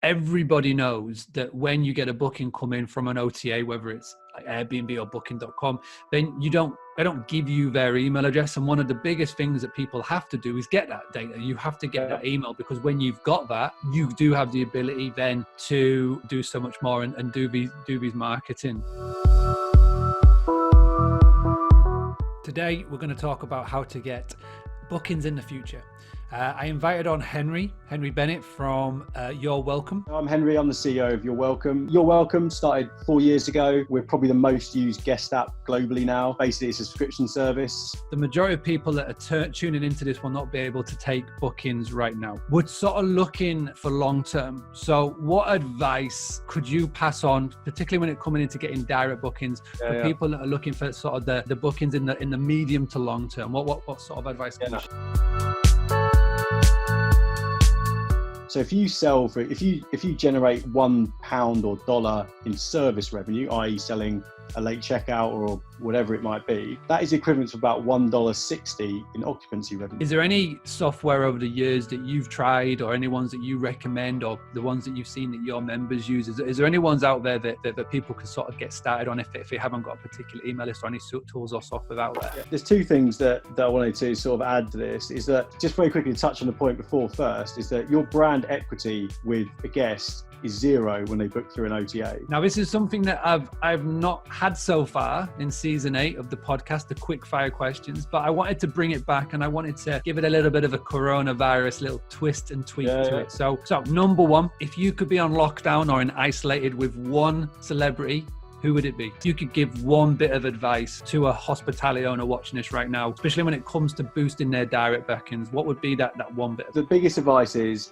everybody knows that when you get a booking come in from an OTA, whether it's like Airbnb or booking.com, then they don't give you their email address. And one of the biggest things that people have to do is get that data. You have to get that email, because when you've got that, you do have the ability then to do so much more and do these marketing. Today, we're going to talk about how to get bookings in the future. I invited on Henry Bennett from You're Welcome. I'm Henry, I'm the CEO of You're Welcome. You're Welcome started 4 years ago. We're probably the most used guest app globally now. Basically, it's a subscription service. The majority of people that are tuning into this will not be able to take bookings right now. We're sort of looking for long term. So what advice could you pass on, particularly when it's coming into getting direct bookings, for people that are looking for sort of the bookings in the medium to long term? What sort of advice can you share? So if you generate £1 or dollar in service revenue, i.e. selling a late checkout or whatever it might be, that is equivalent to about $1.60 in occupancy revenue. Is there any software over the years that you've tried, or any ones that you recommend, or the ones that you've seen that your members use? Is there any ones out there that people can sort of get started on if they haven't got a particular email list or any tools or software out there? There's two things that I wanted to sort of add to this, is that, just very quickly to touch on the point before first, is that your brand equity with a guest is zero when they book through an OTA. Now, this is something that I've not had so far in season 8 of the podcast, the quick fire questions, but I wanted to bring it back and I wanted to give it a little bit of a coronavirus little twist and tweak to it. So number one, if you could be on lockdown or isolated with one celebrity, who would it be? If you could give one bit of advice to a hospitality owner watching this right now, especially when it comes to boosting their direct bookings, what would be that one bit? The biggest advice is